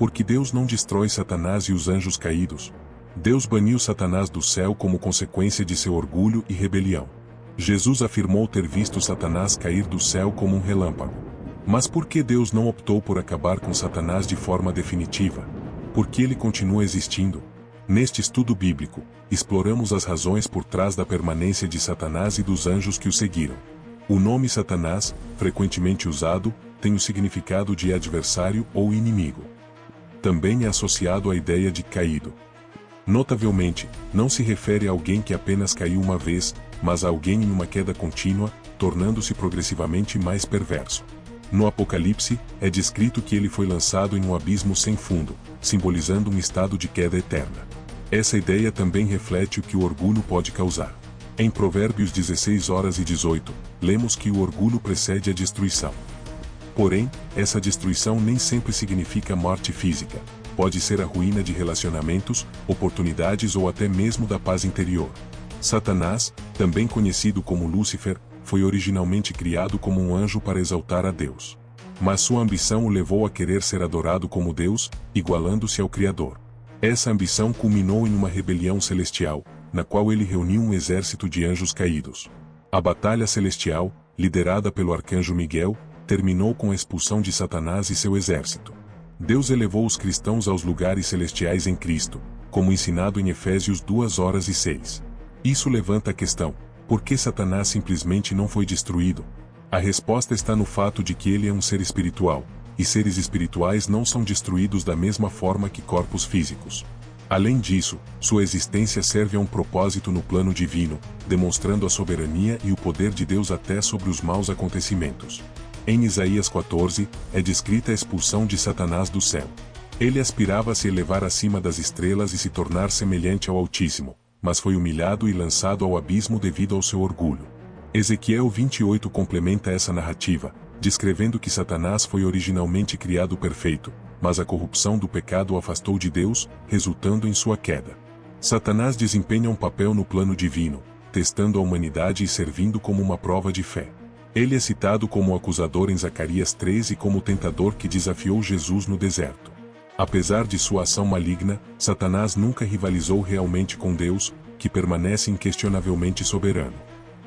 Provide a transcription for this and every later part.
Porque Deus não destrói Satanás e os anjos caídos. Deus baniu Satanás do céu como consequência de seu orgulho e rebelião. Jesus afirmou ter visto Satanás cair do céu como um relâmpago. Mas por que Deus não optou por acabar com Satanás de forma definitiva? Porque ele continua existindo. Neste estudo bíblico, exploramos as razões por trás da permanência de Satanás e dos anjos que o seguiram. O nome Satanás, frequentemente usado, tem o significado de adversário ou inimigo. Também é associado à ideia de caído. Notavelmente, não se refere a alguém que apenas caiu uma vez, mas a alguém em uma queda contínua, tornando-se progressivamente mais perverso. No Apocalipse, é descrito que ele foi lançado em um abismo sem fundo, simbolizando um estado de queda eterna. Essa ideia também reflete o que o orgulho pode causar. Em Provérbios 16:18, lemos que o orgulho precede a destruição. Porém, essa destruição nem sempre significa morte física. Pode ser a ruína de relacionamentos, oportunidades ou até mesmo da paz interior. Satanás, também conhecido como Lúcifer, foi originalmente criado como um anjo para exaltar a Deus. Mas sua ambição o levou a querer ser adorado como Deus, igualando-se ao Criador. Essa ambição culminou em uma rebelião celestial, na qual ele reuniu um exército de anjos caídos. A batalha celestial, liderada pelo arcanjo Miguel, terminou com a expulsão de Satanás e seu exército. Deus elevou os cristãos aos lugares celestiais em Cristo, como ensinado em Efésios 2:6. Isso levanta a questão: por que Satanás simplesmente não foi destruído? A resposta está no fato de que ele é um ser espiritual, e seres espirituais não são destruídos da mesma forma que corpos físicos. Além disso, sua existência serve a um propósito no plano divino, demonstrando a soberania e o poder de Deus até sobre os maus acontecimentos. Em Isaías 14, é descrita a expulsão de Satanás do céu. Ele aspirava a se elevar acima das estrelas e se tornar semelhante ao Altíssimo, mas foi humilhado e lançado ao abismo devido ao seu orgulho. Ezequiel 28 complementa essa narrativa, descrevendo que Satanás foi originalmente criado perfeito, mas a corrupção do pecado o afastou de Deus, resultando em sua queda. Satanás desempenha um papel no plano divino, testando a humanidade e servindo como uma prova de fé. Ele é citado como acusador em Zacarias 3 e como o tentador que desafiou Jesus no deserto. Apesar de sua ação maligna, Satanás nunca rivalizou realmente com Deus, que permanece inquestionavelmente soberano.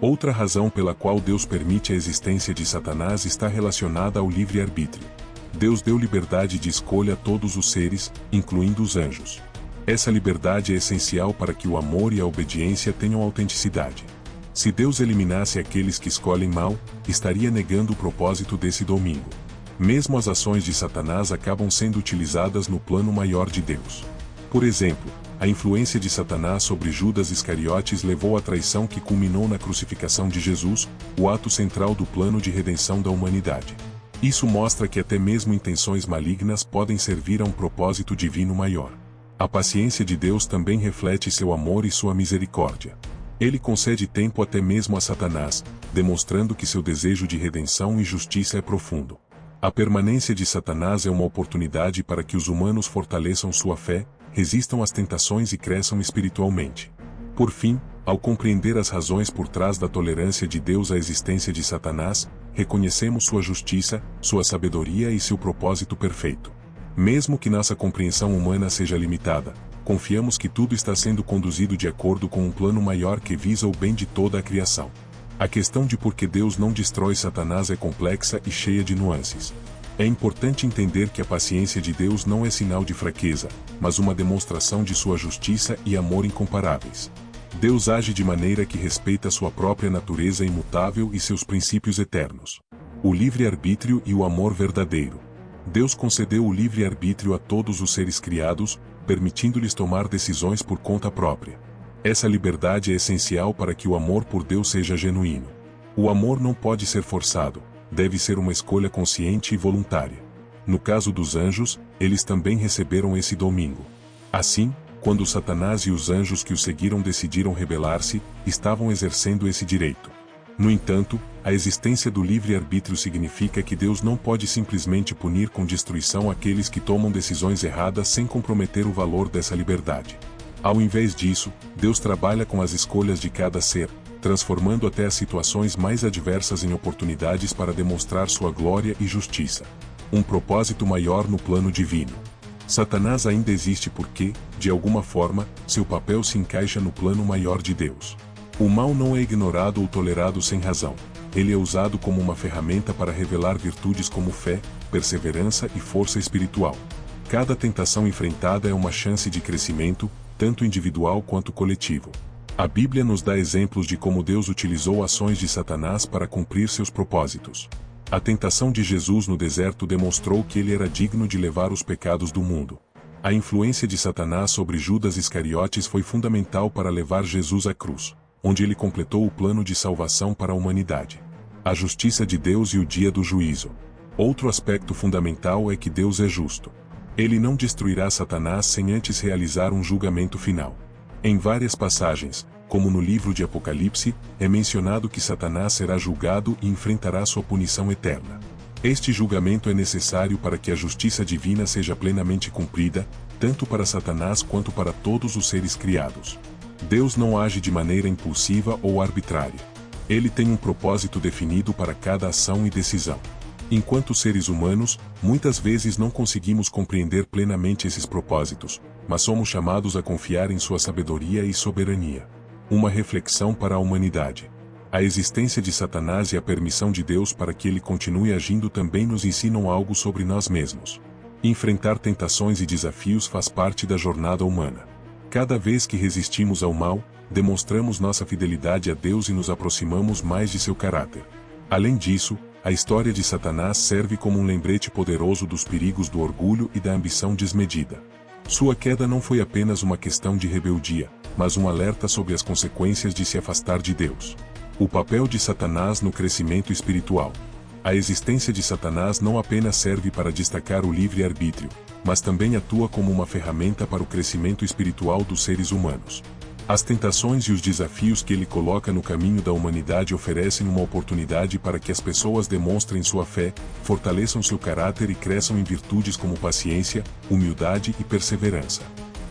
Outra razão pela qual Deus permite a existência de Satanás está relacionada ao livre-arbítrio. Deus deu liberdade de escolha a todos os seres, incluindo os anjos. Essa liberdade é essencial para que o amor e a obediência tenham autenticidade. Se Deus eliminasse aqueles que escolhem mal, estaria negando o propósito desse domingo. Mesmo as ações de Satanás acabam sendo utilizadas no plano maior de Deus. Por exemplo, a influência de Satanás sobre Judas Iscariotes levou à traição que culminou na crucificação de Jesus, o ato central do plano de redenção da humanidade. Isso mostra que até mesmo intenções malignas podem servir a um propósito divino maior. A paciência de Deus também reflete seu amor e sua misericórdia. Ele concede tempo até mesmo a Satanás, demonstrando que seu desejo de redenção e justiça é profundo. A permanência de Satanás é uma oportunidade para que os humanos fortaleçam sua fé, resistam às tentações e cresçam espiritualmente. Por fim, ao compreender as razões por trás da tolerância de Deus à existência de Satanás, reconhecemos sua justiça, sua sabedoria e seu propósito perfeito. Mesmo que nossa compreensão humana seja limitada, confiamos que tudo está sendo conduzido de acordo com um plano maior que visa o bem de toda a criação. A questão de por que Deus não destrói Satanás é complexa e cheia de nuances. É importante entender que a paciência de Deus não é sinal de fraqueza, mas uma demonstração de sua justiça e amor incomparáveis. Deus age de maneira que respeita sua própria natureza imutável e seus princípios eternos. O livre-arbítrio e o amor verdadeiro. Deus concedeu o livre-arbítrio a todos os seres criados, permitindo-lhes tomar decisões por conta própria. Essa liberdade é essencial para que o amor por Deus seja genuíno. O amor não pode ser forçado, deve ser uma escolha consciente e voluntária. No caso dos anjos, eles também receberam esse domínio. Assim, quando Satanás e os anjos que o seguiram decidiram rebelar-se, estavam exercendo esse direito. No entanto, a existência do livre-arbítrio significa que Deus não pode simplesmente punir com destruição aqueles que tomam decisões erradas sem comprometer o valor dessa liberdade. Ao invés disso, Deus trabalha com as escolhas de cada ser, transformando até as situações mais adversas em oportunidades para demonstrar sua glória e justiça. Um propósito maior no plano divino. Satanás ainda existe porque, de alguma forma, seu papel se encaixa no plano maior de Deus. O mal não é ignorado ou tolerado sem razão. Ele é usado como uma ferramenta para revelar virtudes como fé, perseverança e força espiritual. Cada tentação enfrentada é uma chance de crescimento, tanto individual quanto coletivo. A Bíblia nos dá exemplos de como Deus utilizou ações de Satanás para cumprir seus propósitos. A tentação de Jesus no deserto demonstrou que ele era digno de levar os pecados do mundo. A influência de Satanás sobre Judas Iscariotes foi fundamental para levar Jesus à cruz, onde ele completou o plano de salvação para a humanidade. A justiça de Deus e o dia do juízo. Outro aspecto fundamental é que Deus é justo. Ele não destruirá Satanás sem antes realizar um julgamento final. Em várias passagens, como no livro de Apocalipse, é mencionado que Satanás será julgado e enfrentará sua punição eterna. Este julgamento é necessário para que a justiça divina seja plenamente cumprida, tanto para Satanás quanto para todos os seres criados. Deus não age de maneira impulsiva ou arbitrária. Ele tem um propósito definido para cada ação e decisão. Enquanto seres humanos, muitas vezes não conseguimos compreender plenamente esses propósitos, mas somos chamados a confiar em sua sabedoria e soberania. Uma reflexão para a humanidade. A existência de Satanás e a permissão de Deus para que ele continue agindo também nos ensinam algo sobre nós mesmos. Enfrentar tentações e desafios faz parte da jornada humana. Cada vez que resistimos ao mal, demonstramos nossa fidelidade a Deus e nos aproximamos mais de seu caráter. Além disso, a história de Satanás serve como um lembrete poderoso dos perigos do orgulho e da ambição desmedida. Sua queda não foi apenas uma questão de rebeldia, mas um alerta sobre as consequências de se afastar de Deus. O papel de Satanás no crescimento espiritual. A existência de Satanás não apenas serve para destacar o livre-arbítrio, mas também atua como uma ferramenta para o crescimento espiritual dos seres humanos. As tentações e os desafios que ele coloca no caminho da humanidade oferecem uma oportunidade para que as pessoas demonstrem sua fé, fortaleçam seu caráter e cresçam em virtudes como paciência, humildade e perseverança.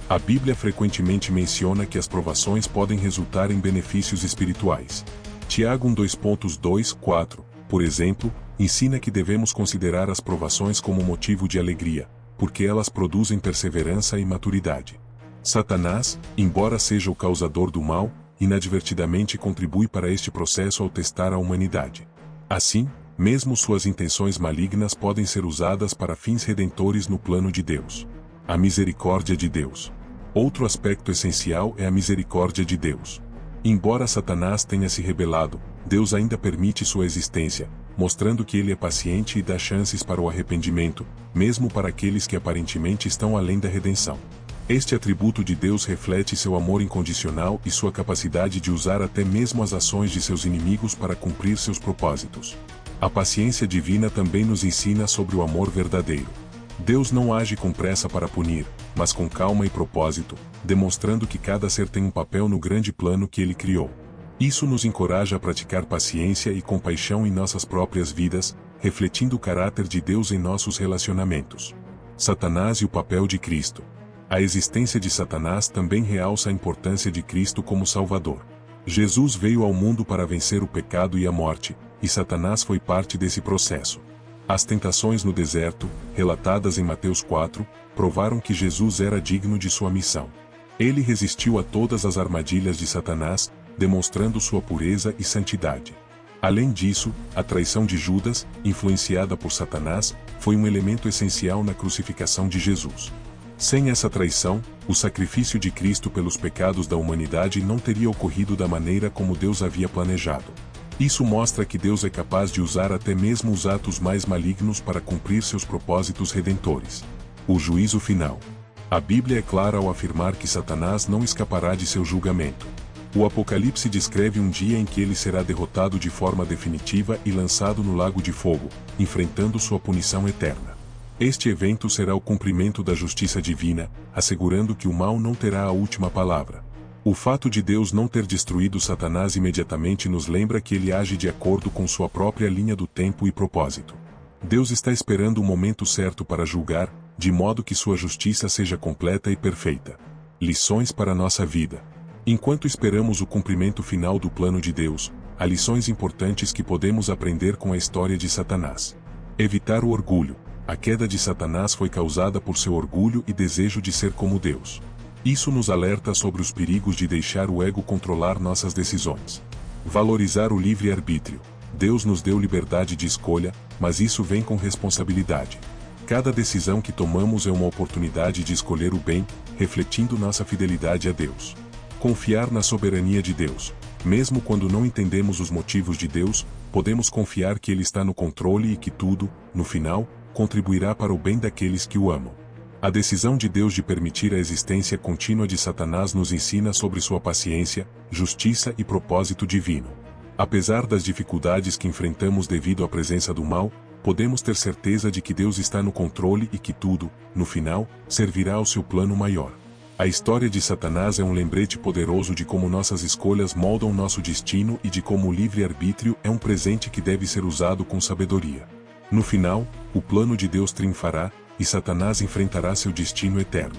A Bíblia frequentemente menciona que as provações podem resultar em benefícios espirituais. Tiago 1:2-4, por exemplo, ensina que devemos considerar as provações como motivo de alegria, porque elas produzem perseverança e maturidade. Satanás, embora seja o causador do mal, inadvertidamente contribui para este processo ao testar a humanidade. Assim, mesmo suas intenções malignas podem ser usadas para fins redentores no plano de Deus. A misericórdia de Deus. Outro aspecto essencial é a misericórdia de Deus. Embora Satanás tenha se rebelado, Deus ainda permite sua existência, mostrando que ele é paciente e dá chances para o arrependimento, mesmo para aqueles que aparentemente estão além da redenção. Este atributo de Deus reflete seu amor incondicional e sua capacidade de usar até mesmo as ações de seus inimigos para cumprir seus propósitos. A paciência divina também nos ensina sobre o amor verdadeiro. Deus não age com pressa para punir, mas com calma e propósito, demonstrando que cada ser tem um papel no grande plano que ele criou. Isso nos encoraja a praticar paciência e compaixão em nossas próprias vidas, refletindo o caráter de Deus em nossos relacionamentos. Satanás e o papel de Cristo. A existência de Satanás também realça a importância de Cristo como Salvador. Jesus veio ao mundo para vencer o pecado e a morte, e Satanás foi parte desse processo. As tentações no deserto, relatadas em Mateus 4, provaram que Jesus era digno de sua missão. Ele resistiu a todas as armadilhas de Satanás, demonstrando sua pureza e santidade. Além disso, a traição de Judas, influenciada por Satanás, foi um elemento essencial na crucificação de Jesus. Sem essa traição, o sacrifício de Cristo pelos pecados da humanidade não teria ocorrido da maneira como Deus havia planejado. Isso mostra que Deus é capaz de usar até mesmo os atos mais malignos para cumprir seus propósitos redentores. O juízo final. A Bíblia é clara ao afirmar que Satanás não escapará de seu julgamento. O Apocalipse descreve um dia em que ele será derrotado de forma definitiva e lançado no lago de fogo, enfrentando sua punição eterna. Este evento será o cumprimento da justiça divina, assegurando que o mal não terá a última palavra. O fato de Deus não ter destruído Satanás imediatamente nos lembra que ele age de acordo com sua própria linha do tempo e propósito. Deus está esperando o momento certo para julgar, de modo que sua justiça seja completa e perfeita. Lições para a nossa vida. Enquanto esperamos o cumprimento final do plano de Deus, há lições importantes que podemos aprender com a história de Satanás. Evitar o orgulho. A queda de Satanás foi causada por seu orgulho e desejo de ser como Deus. Isso nos alerta sobre os perigos de deixar o ego controlar nossas decisões. Valorizar o livre-arbítrio. Deus nos deu liberdade de escolha, mas isso vem com responsabilidade. Cada decisão que tomamos é uma oportunidade de escolher o bem, refletindo nossa fidelidade a Deus. Confiar na soberania de Deus. Mesmo quando não entendemos os motivos de Deus, podemos confiar que Ele está no controle e que tudo, no final, contribuirá para o bem daqueles que o amam. A decisão de Deus de permitir a existência contínua de Satanás nos ensina sobre sua paciência, justiça e propósito divino. Apesar das dificuldades que enfrentamos devido à presença do mal, podemos ter certeza de que Deus está no controle e que tudo, no final, servirá ao seu plano maior. A história de Satanás é um lembrete poderoso de como nossas escolhas moldam nosso destino e de como o livre-arbítrio é um presente que deve ser usado com sabedoria. No final, o plano de Deus triunfará, e Satanás enfrentará seu destino eterno.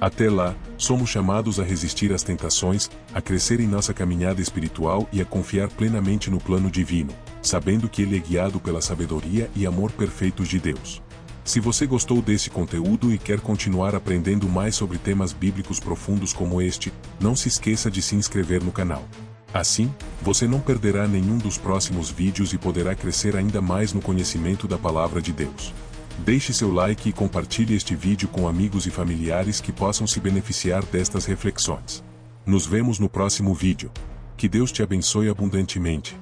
Até lá, somos chamados a resistir às tentações, a crescer em nossa caminhada espiritual e a confiar plenamente no plano divino, sabendo que ele é guiado pela sabedoria e amor perfeitos de Deus. Se você gostou desse conteúdo e quer continuar aprendendo mais sobre temas bíblicos profundos como este, não se esqueça de se inscrever no canal. Assim, você não perderá nenhum dos próximos vídeos e poderá crescer ainda mais no conhecimento da Palavra de Deus. Deixe seu like e compartilhe este vídeo com amigos e familiares que possam se beneficiar destas reflexões. Nos vemos no próximo vídeo. Que Deus te abençoe abundantemente.